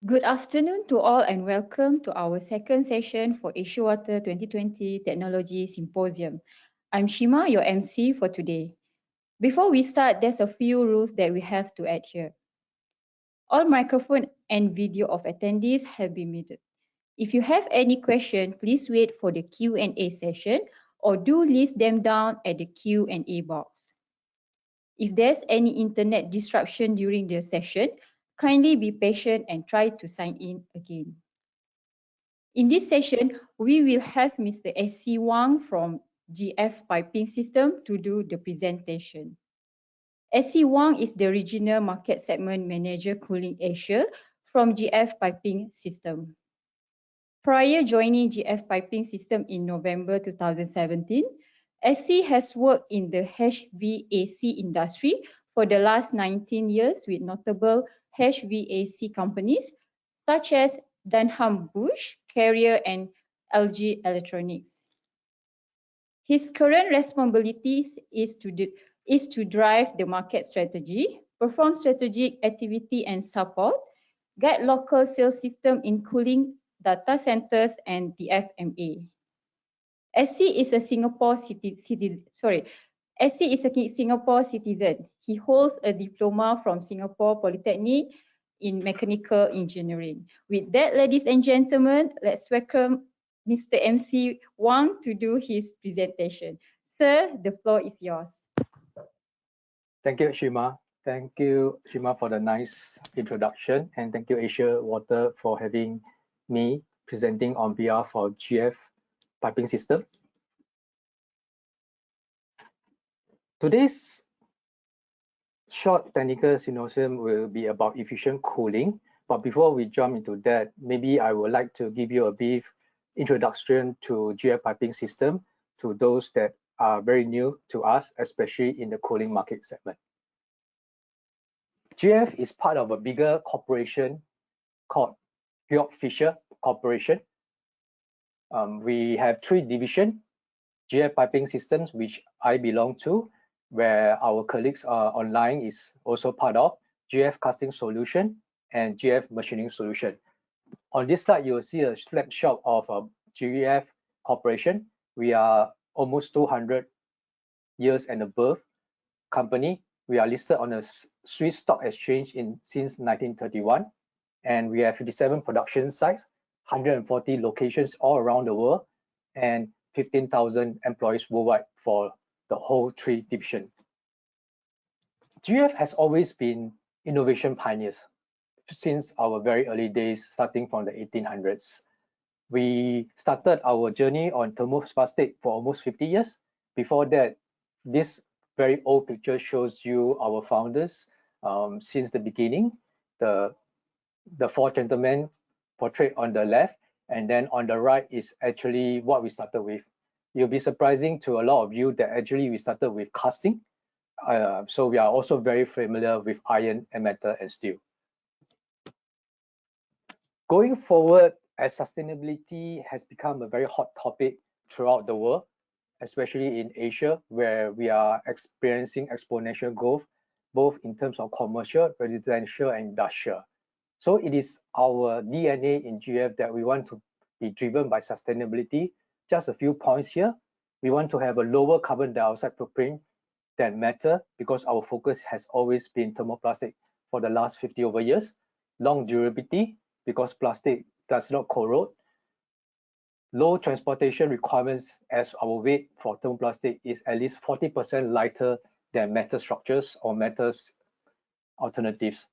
Good afternoon to all and welcome to our second session for Asia Water 2020 Technology Symposium. I'm Shima, your MC for today. Before we start, there's a few rules that we have to adhere. All microphone and video of attendees have been muted. If you have any question, please wait for the Q&A session or do list them down at the Q&A box. If there's any internet disruption during the session, kindly be patient and try to sign in again. In this session, we will have Mr. S.C. Wang from GF Piping System to do the presentation. S.C. Wang is the Regional Market Segment Manager Cooling Asia from GF Piping System. Prior joining GF Piping System in November 2017, SC has worked in the HVAC industry for the last 19 years with notable HVAC companies such as Dunham Bush, Carrier, and LG Electronics. His current responsibilities is to drive the market strategy, perform strategic activity and support, guide local sales system in cooling data centers and the FMA. SC is a Singapore citizen. He holds a diploma from Singapore Polytechnic in Mechanical Engineering. With that, ladies and gentlemen, let's welcome Mr. MC Wang to do his presentation. Sir, the floor is yours. Thank you, Shima. Thank you, Shima, for the nice introduction, and thank you, Asia Water, for having me presenting on behalf of GF Piping System. Today's short technical symposium will be about efficient cooling, but before we jump into that, maybe I would like to give you a brief introduction to GF Piping System to those that are very new to us, especially in the cooling market segment. GF is part of a bigger corporation called Georg Fischer Corporation. We have three divisions: GF Piping Systems, which I belong to, where our colleagues online is also part of, GF Casting Solution, and GF Machining Solution. On this slide, you'll see a snapshot of GF Corporation. We are almost 200 years and above company. We are listed on a Swiss Stock Exchange since 1931, and we have 57 production sites, 140 locations all around the world, and 15,000 employees worldwide for the whole three divisions. GF has always been innovation pioneers since our very early days, starting from the 1800s. We started our journey on thermoplastic for almost 50 years. Before that, this very old picture shows you our founders since the beginning. The four gentlemen portrayed on the left, and then on the right is actually what we started with. You'll be surprising to a lot of you that actually we started with casting. So we are also very familiar with iron and metal and steel. Going forward, as sustainability has become a very hot topic throughout the world, especially in Asia, where we are experiencing exponential growth, both in terms of commercial, residential, and industrial. So it is our DNA in GF that we want to be driven by sustainability. Just a few points here. We want to have a lower carbon dioxide footprint than metal because our focus has always been thermoplastic for the last 50 over years. Long durability because plastic does not corrode. Low transportation requirements as our weight for thermoplastic is at least 40% lighter than metal structures or metals alternatives.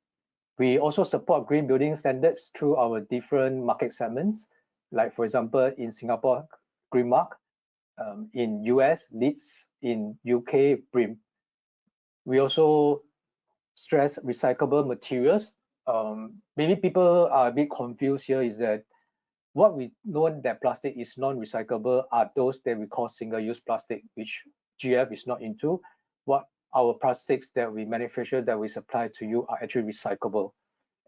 We also support green building standards through our different market segments, like for example, in Singapore, Green Mark, in US, LEEDs, in UK, BREEAM. We also stress recyclable materials. Maybe people are a bit confused here is that what we know that plastic is non-recyclable are those that we call single-use plastic, which GF is not into. What our plastics that we manufacture, that we supply to you are actually recyclable.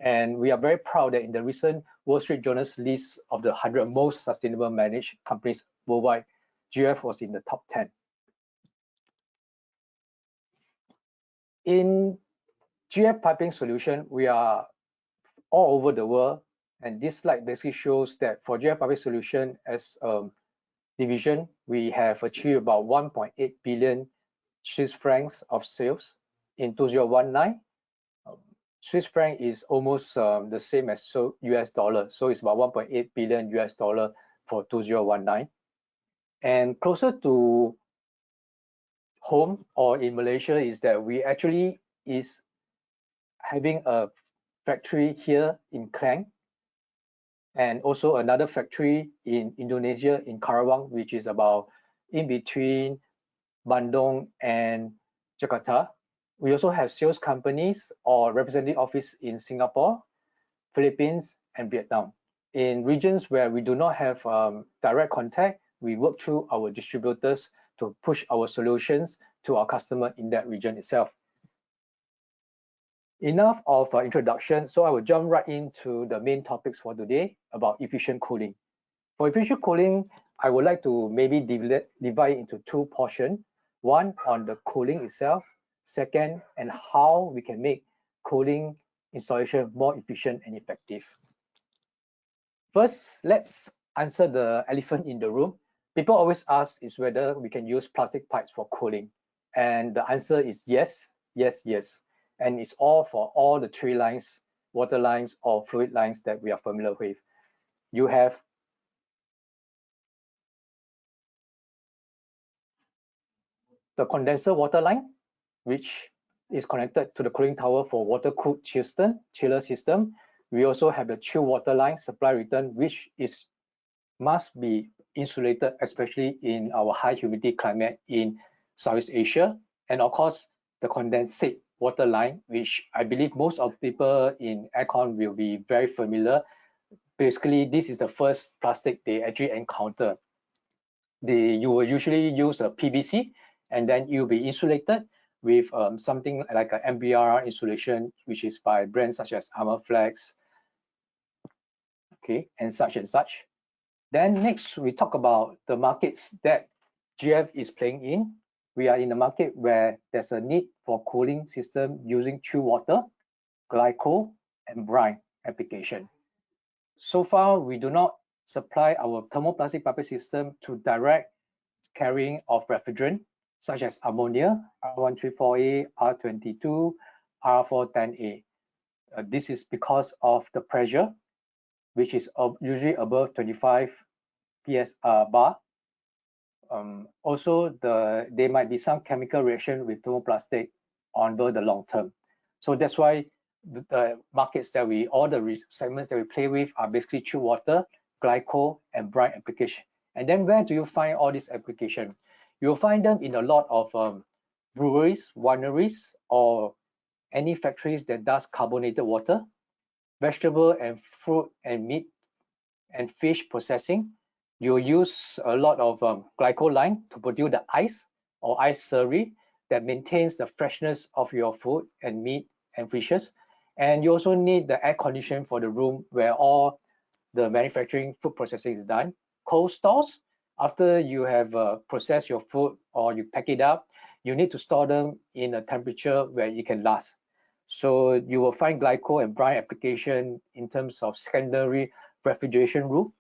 And we are very proud that in the recent Wall Street Journal's list of the 100 most sustainable managed companies worldwide, GF was in the top 10. In GF Piping Solution, we are all over the world And this slide basically shows that for GF Public Solution as a division, we have achieved about 1.8 billion Swiss francs of sales in 2019. Swiss franc is almost the same as US dollar. So it's about 1.8 billion US dollar for 2019. And closer to home or in Malaysia is that we actually is having a factory here in Klang and also another factory in Indonesia in Karawang, which is about in between Bandung and Jakarta. We also have sales companies or representative office in Singapore, Philippines, and Vietnam. In regions where we do not have direct contact, we work through our distributors to push our solutions to our customer in that region itself. Enough of introduction, so I will jump right into the main topics for today about efficient cooling. For efficient cooling, I would like to maybe divide into two portions. One on the cooling itself, second, and how we can make cooling installation more efficient and effective. First, let's answer the elephant in the room. People always ask is whether we can use plastic pipes for cooling. And the answer is yes, yes, yes. And it's all for all the three lines, water lines or fluid lines that we are familiar with. You have the condenser water line, which is connected to the cooling tower for water-cooled chiller system. We also have the chill water line supply return, which must be insulated, especially in our high humidity climate in Southeast Asia. And of course, the condensate water line, which I believe most of people in aircon will be very familiar. Basically, this is the first plastic they actually encounter. You will usually use a PVC, and then you'll be insulated with something like an MBR insulation, which is by brands such as Armorflex, okay, and such and such. Then next, we talk about the markets that GF is playing in. We are in a market where there's a need for cooling system using chill water, glycol, and brine application. So far, we do not supply our thermoplastic piping system to direct carrying of refrigerant, such as ammonia, R134A, R22, R410A. This is because of the pressure, which is usually above 25 bar. Also, there might be some chemical reaction with thermoplastic over the long term. So that's why the markets that all the segments that we play with are basically chill water, glycol, and brine application. And then where do you find all these applications? You'll find them in a lot of breweries, wineries, or any factories that does carbonated water, vegetable and fruit and meat and fish processing. You'll use a lot of glycol line to produce the ice or ice slurry that maintains the freshness of your food and meat and fishes. And you also need the air conditioning for the room where all the manufacturing food processing is done. Cold stores, after you have processed your food or you pack it up, you need to store them in a temperature where it can last. So you will find glycol and brine application in terms of secondary refrigeration room,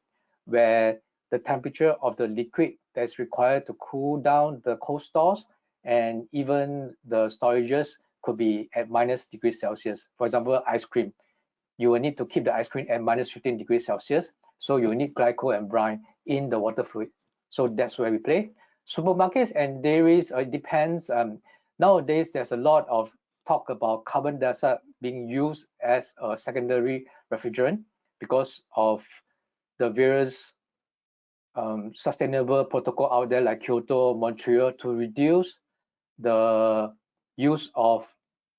where the temperature of the liquid that's required to cool down the cold stores and even the storages could be at -°C. For example, ice cream. You will need to keep the ice cream at -15°C. So you need glycol and brine in the water fluid. So that's where we play. Supermarkets and dairies, it depends. Nowadays, there's a lot of talk about carbon dioxide being used as a secondary refrigerant because of the various sustainable protocol out there like Kyoto, Montreal to reduce the use of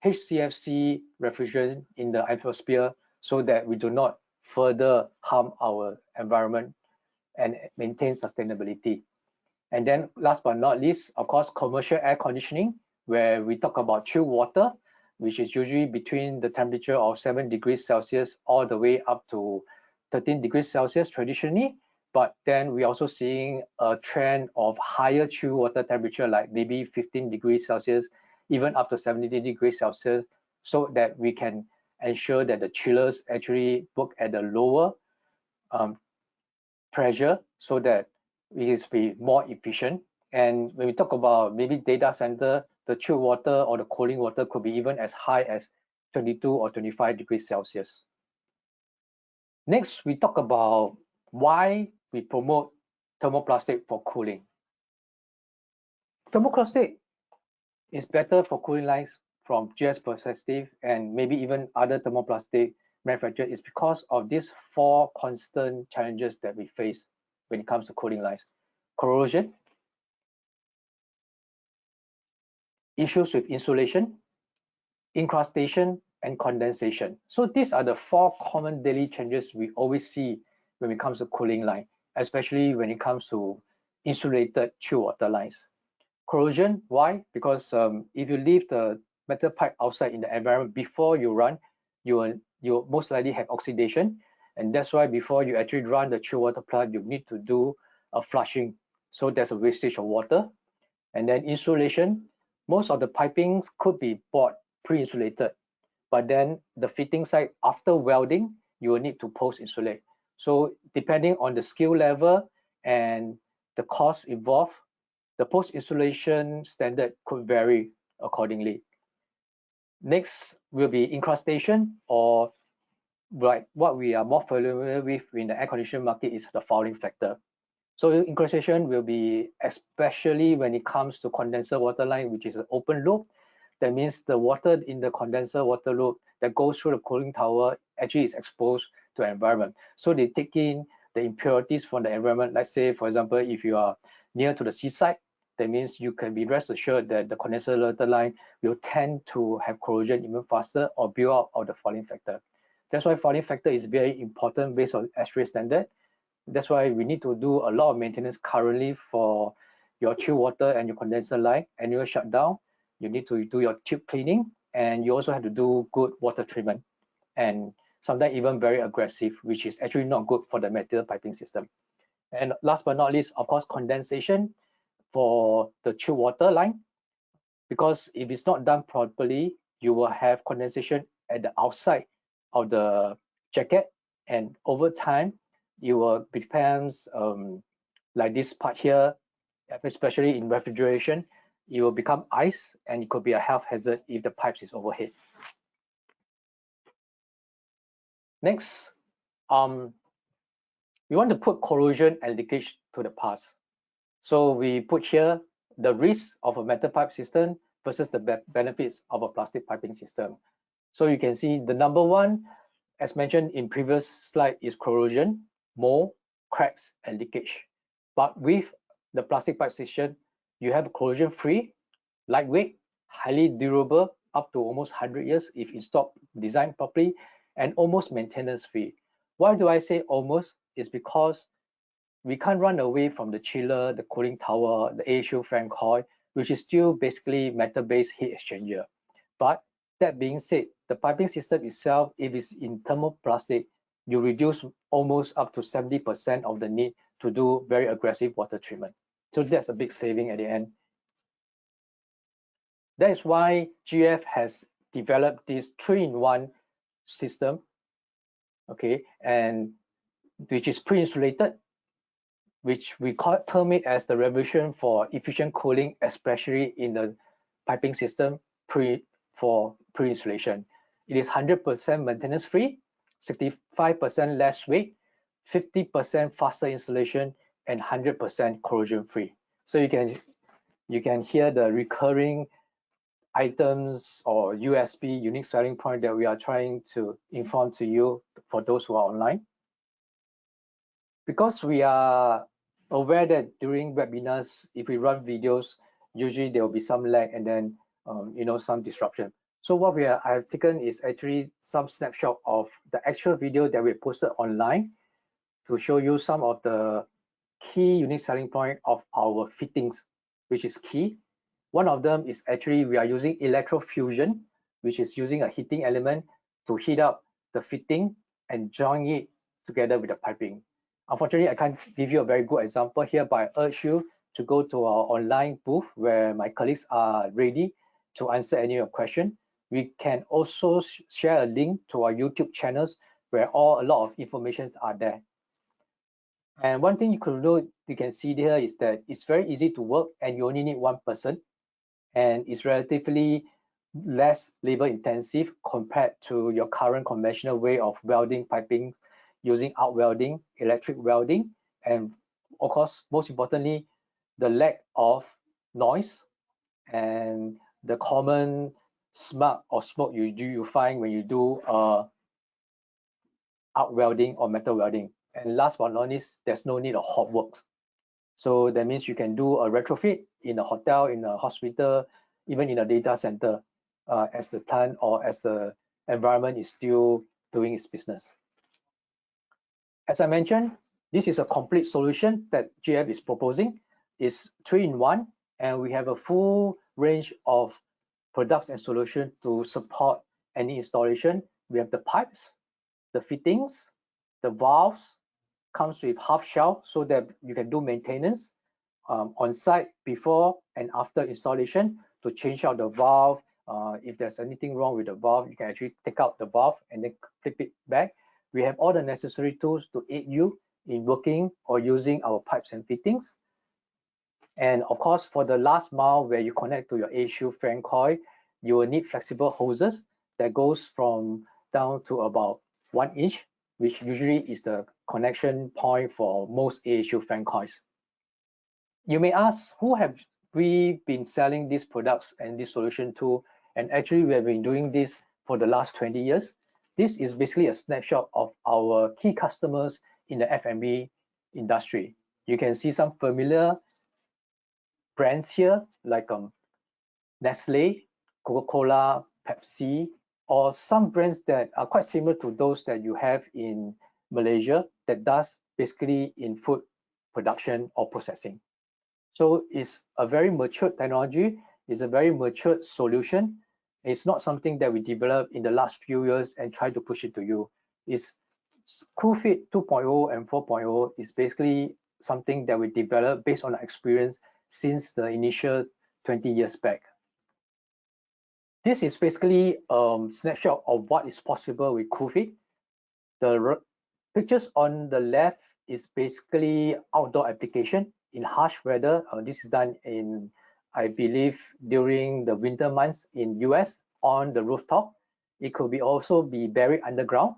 HCFC refrigerant in the atmosphere so that we do not further harm our environment and maintain sustainability. And then last but not least, of course, commercial air conditioning, where we talk about chill water, which is usually between the temperature of 7°C all the way up to 13°C traditionally. But then we're also seeing a trend of higher chill water temperature, like maybe 15°C, even up to 17°C, so that we can ensure that the chillers actually work at a lower pressure so that it is be more efficient. And when we talk about maybe data center, the chilled water or the cooling water could be even as high as 22 or 25 degrees Celsius. Next, we talk about why we promote thermoplastic for cooling. Thermoplastic is better for cooling lines from GS perspective and maybe even other thermoplastic manufacturers is because of these 4 constant challenges that we face when it comes to cooling lines. Corrosion, issues with insulation, incrustation, and condensation. So these are the 4 common daily changes we always see when it comes to cooling line, especially when it comes to insulated chilled water lines. Corrosion, why? Because if you leave the metal pipe outside in the environment before you run, you most likely have oxidation, and that's why before you actually run the chilled water plant, you need to do a flushing, so there's a wastage of water. And then insulation, most of the pipings could be bought pre-insulated, but then the fitting side after welding, you will need to post-insulate. So depending on the skill level and the cost involved, the post-insulation standard could vary accordingly. Next will be incrustation, or like what we are more familiar with in the air conditioning market is the fouling factor. So incrustation will be especially when it comes to condenser water line, which is an open loop. That means the water in the condenser water loop that goes through the cooling tower actually is exposed to the environment. So they take in the impurities from the environment. Let's say, for example, if you are near to the seaside, that means you can be rest assured that the condenser water line will tend to have corrosion even faster or build up of the fouling factor. That's why fouling factor is very important based on ASHRAE standard. That's why we need to do a lot of maintenance currently for your chilled water and your condenser line, annual shutdown. You need to do your tube cleaning, and you also have to do good water treatment, and sometimes even very aggressive, which is actually not good for the material piping system. And last but not least, of course, condensation for the chilled water line, because if it's not done properly, you will have condensation at the outside of the jacket, and over time, it will becomes like this part here, especially in refrigeration, it will become ice, and it could be a health hazard if the pipes is overhead. Next, we want to put corrosion and leakage to the past. So we put here the risk of a metal pipe system versus the benefits of a plastic piping system. So you can see the number 1, as mentioned in previous slide, is corrosion, mold, cracks, and leakage. But with the plastic pipe system, you have corrosion free, lightweight, highly durable, up to almost 100 years if installed, designed properly, and almost maintenance free. Why do I say almost? It's because we can't run away from the chiller, the cooling tower, the air shield fan coil, which is still basically metal-based heat exchanger. But that being said, the piping system itself, if it's in thermoplastic, you reduce almost up to 70% of the need to do very aggressive water treatment. So that's a big saving at the end. That is why GF has developed this 3-in-1 system, okay, and which is pre-insulated, which we term it as the revolution for efficient cooling, especially in the piping system for pre-insulation. It is 100% maintenance free, 65% less weight, 50% faster installation, and 100% corrosion free. So you can hear the recurring items or USP, unique selling point, that we are trying to inform to you for those who are online. Because we are aware that during webinars, if we run videos, usually there will be some lag and then some disruption. So what I have taken is actually some snapshot of the actual video that we posted online to show you some of the key unique selling point of our fittings, which is key. One of them is actually we are using electrofusion, which is using a heating element to heat up the fitting and join it together with the piping. Unfortunately, I can't give you a very good example here, but I urge you to go to our online booth where my colleagues are ready to answer any of your questions. We can also share a link to our YouTube channels where a lot of information are there. And one thing you can see here is that it's very easy to work and you only need one person, and it's relatively less labor intensive compared to your current conventional way of welding piping using arc welding, electric welding, and of course, most importantly, the lack of noise and the common smog or smoke you find when you do arc welding or metal welding. And last but not least, there's no need of hot works. So that means you can do a retrofit in a hotel, in a hospital, even in a data center, as the time or as the environment is still doing its business. As I mentioned, this is a complete solution that GF is proposing. It's 3-in-1, and we have a full range of products and solutions to support any installation. We have the pipes, the fittings, the valves, comes with half shell so that you can do maintenance on site before and after installation to change out the valve. If there's anything wrong with the valve, you can actually take out the valve and then flip it back. We have all the necessary tools to aid you in working or using our pipes and fittings. And of course, for the last mile where you connect to your A-shield fan coil, you will need flexible hoses that goes from down to about 1 inch, which usually is the connection point for most A-shield fan coils. You may ask, who have we been selling these products and this solution to? And actually, we have been doing this for the last 20 years. This is basically a snapshot of our key customers in the F&B industry. You can see some familiar brands here, like Nestle, Coca-Cola, Pepsi, or some brands that are quite similar to those that you have in Malaysia that does basically in food production or processing. So it's a very mature technology, it's a very mature solution. It's not something that we developed in the last few years and try to push it to you. It's CoolFit 2.0 and 4.0 is basically something that we developed based on our experience since the initial 20 years back. This is basically a snapshot of what is possible with CoolFit. The pictures on the left is basically outdoor application in harsh weather. This is done in, I believe, during the winter months in US on the rooftop. It could be also be buried underground.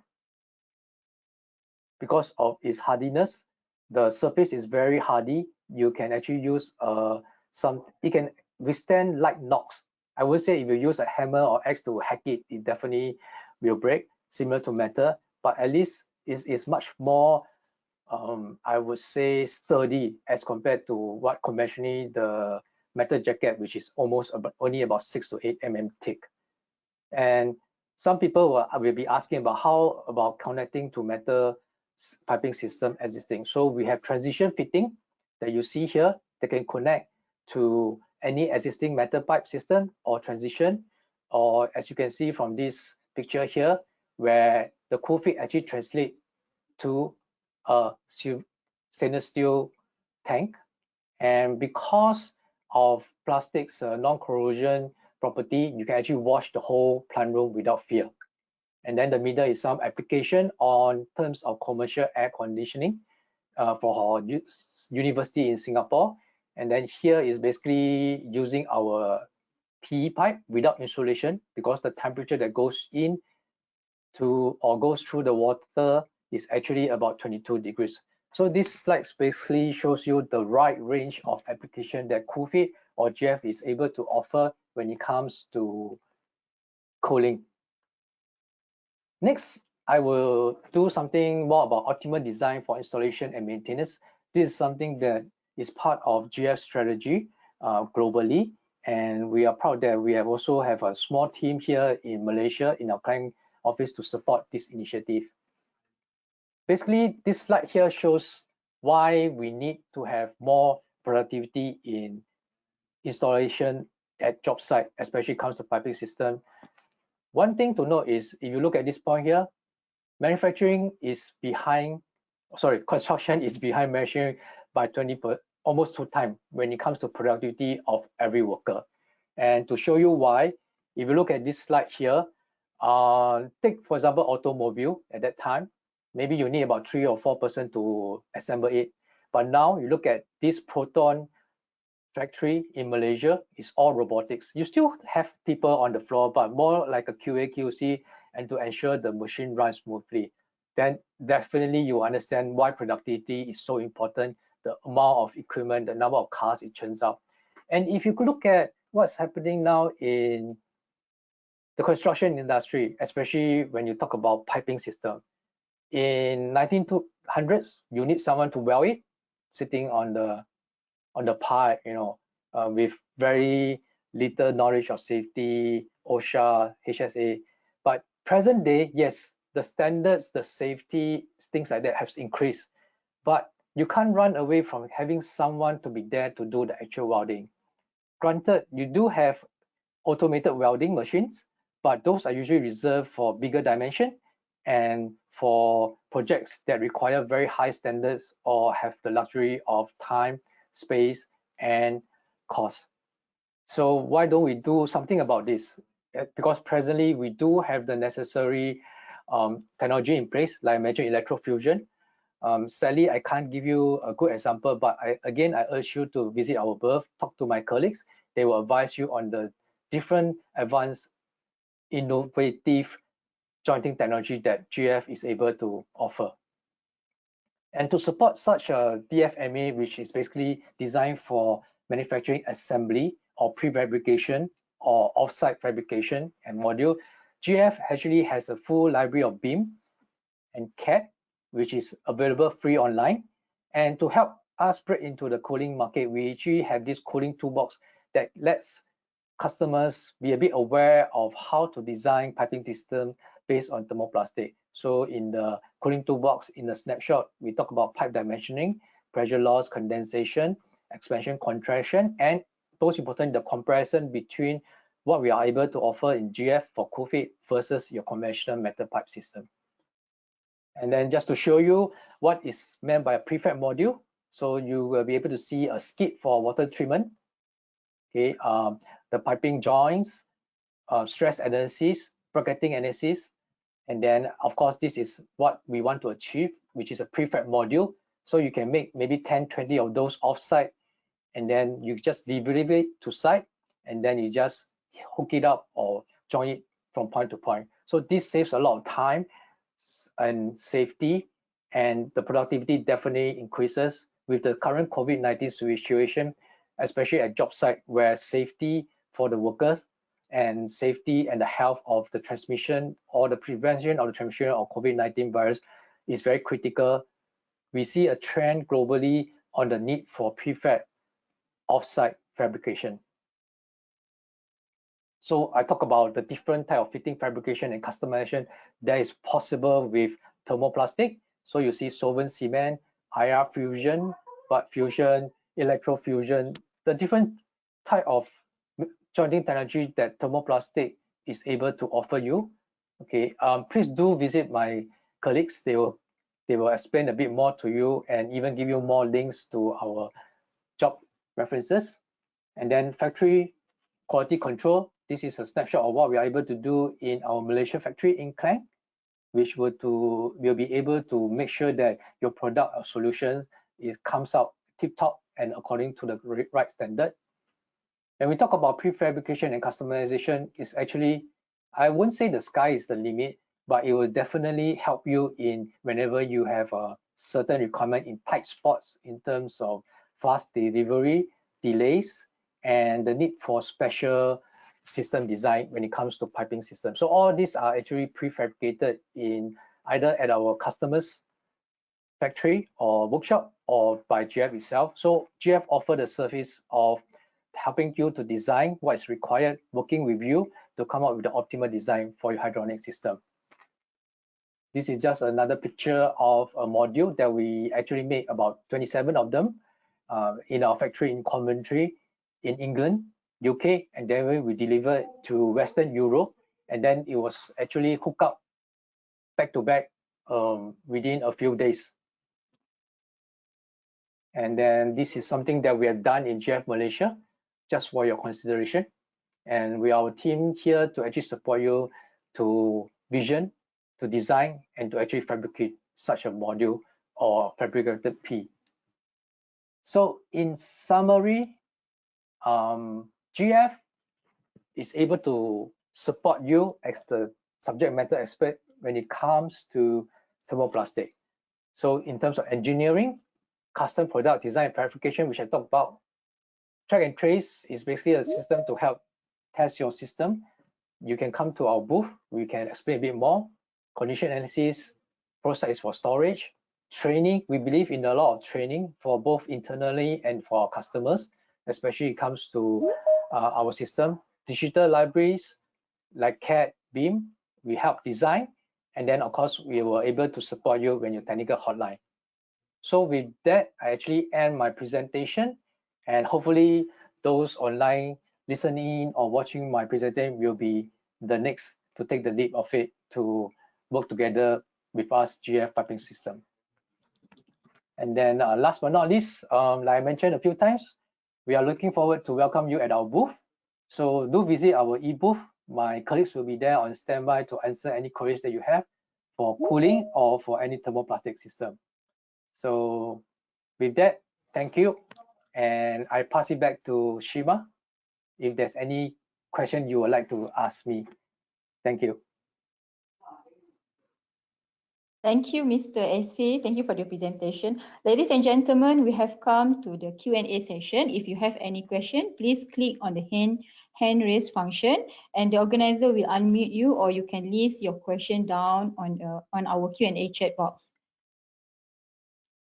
Because of its hardiness, the surface is very hardy. You can actually use it can withstand light knocks. I would say if you use a hammer or axe to hack it, it definitely will break, similar to metal, but at least it's much more, I would say, sturdy as compared to what conventionally the metal jacket, which is only about 6 to 8 mm thick. And some people will be asking about how about connecting to metal piping system existing. So we have transition fitting that you see here that can connect to any existing metal pipe system or transition, or as you can see from this picture here, where the CoolFit actually translate to a stainless steel tank. And because of plastic's non-corrosion property, you can actually wash the whole plant room without fear. And then the middle is some application on terms of commercial air conditioning for our university in Singapore. And then here is basically using our PE pipe without insulation, because the temperature that goes in to or goes through the water is actually about 22 degrees. So this slide basically shows you the right range of application that CoolFit or GF is able to offer when it comes to cooling. Next, I will do something more about optimal design for installation and maintenance. This is something that is part of GF strategy globally, and we are proud that we also have a small team here in Malaysia in our client office to support this initiative. Basically, this slide here shows why we need to have more productivity in installation at job site, especially comes to piping system. One thing to note is if you look at this point here, construction is behind manufacturing by almost 2 times when it comes to productivity of every worker. And to show you why, if you look at this slide here, take for example automobile at that time, maybe you need about 3 or 4 person to assemble it. But now you look at this proton factory in Malaysia, it's all robotics. You still have people on the floor, but more like a QA, QC, and to ensure the machine runs smoothly. Then definitely you understand why productivity is so important, the amount of equipment, the number of cars it churns out. And if you could look at what's happening now in the construction industry, especially when you talk about piping system, in 1900s, you need someone to weld it, sitting on the pipe, with very little knowledge of safety, OSHA, HSA. But present day, yes, the standards, the safety, things like that has increased. But you can't run away from having someone to be there to do the actual welding. Granted, you do have automated welding machines, but those are usually reserved for bigger dimension and for projects that require very high standards or have the luxury of time, space, and cost. So why don't we do something about this? Because presently we do have the necessary technology in place, like I mentioned, electrofusion. Sadly, I can't give you a good example, but I urge you to visit our booth, talk to my colleagues. They will advise you on the different advanced, innovative jointing technology that GF is able to offer. And to support such a DFMA, which is basically designed for manufacturing assembly or prefabrication or offsite fabrication and module, GF actually has a full library of BIM and CAD, which is available free online. And to help us break into the cooling market, we actually have this cooling toolbox that lets customers be a bit aware of how to design piping system based on thermoplastic. So in the cooling toolbox, in the snapshot, we talk about pipe dimensioning, pressure loss, condensation, expansion, contraction, and most important, the comparison between what we are able to offer in GF for CoolFit versus your conventional metal pipe system. And then just to show you what is meant by a prefab module, so you will be able to see a skid for water treatment, okay, the piping joints, stress analysis, bracketing analysis, and then of course this is what we want to achieve, which is a prefab module. So you can make maybe 10, 20 of those offsite, and then you just deliver it to site, and then you just hook it up or join it from point to point. So this saves a lot of time and safety, and the productivity definitely increases with the current COVID-19 situation, especially at job site where safety for the workers and safety and the health of the transmission or the prevention of the transmission of COVID-19 virus is very critical. We see a trend globally on the need for prefab offsite fabrication. So I talk about the different type of fitting fabrication and customization that is possible with thermoplastic. So you see solvent cement, IR fusion, butt fusion, electrofusion, the different type of jointing technology that thermoplastic is able to offer you. Okay, please do visit my colleagues. They will explain a bit more to you and even give you more links to our job references. And then factory quality control. This is a snapshot of what we are able to do in our Malaysia factory in Klang, which will be able to make sure that your product or solutions comes out tip-top and according to the right standard. When we talk about prefabrication and customization, is actually, I wouldn't say the sky is the limit, but it will definitely help you in whenever you have a certain requirement in tight spots in terms of fast delivery, delays, and the need for special system design when it comes to piping systems. So all these are actually prefabricated in either at our customers' factory or workshop or by GF itself. So GF offer the service of helping you to design what is required, working with you to come up with the optimal design for your hydronic system. This is just another picture of a module that we actually made about 27 of them in our factory in Coventry in England, UK, and then we delivered to Western Europe, and then it was actually hooked up back to back within a few days. And then this is something that we have done in GF Malaysia, just for your consideration. And we are our team here to actually support you to vision, to design, and to actually fabricate such a module or fabricated P. So in summary, GF is able to support you as the subject matter expert when it comes to thermoplastic. So in terms of engineering, custom product design and verification, which I talked about, track and trace is basically a system to help test your system. You can come to our booth, we can explain a bit more. Condition analysis, process for storage, training. We believe in a lot of training for both internally and for our customers, especially when it comes to our system. Digital libraries like CAD, BIM, we help design, and then of course we were able to support you when your technical hotline. So with that, I actually end my presentation, and hopefully those online listening or watching my presentation will be the next to take the lead of it to work together with us GF piping system. And then last but not least, like I mentioned a few times, we are looking forward to welcome you at our booth. So do visit our e-booth. My colleagues will be there on standby to answer any queries that you have for cooling or for any thermoplastic system. So with that, thank you. And I pass it back to Shima if there's any question you would like to ask me. Thank you. Thank you, Mr. Ese. Thank you for the presentation. Ladies and gentlemen, we have come to the Q&A session. If you have any question, please click on the hand raise function, and the organizer will unmute you, or you can list your question down on our Q&A chat box.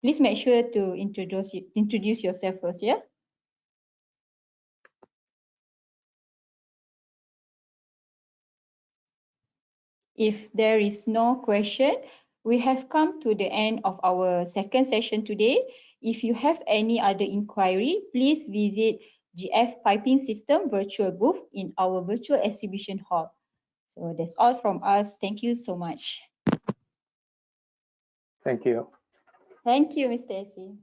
Please make sure to introduce yourself first, yeah? If there is no question, we have come to the end of our second session today. If you have any other inquiry, please visit GF Piping System virtual booth in our virtual exhibition hall. So that's all from us. Thank you so much. Thank you. Thank you, Mr. Ese.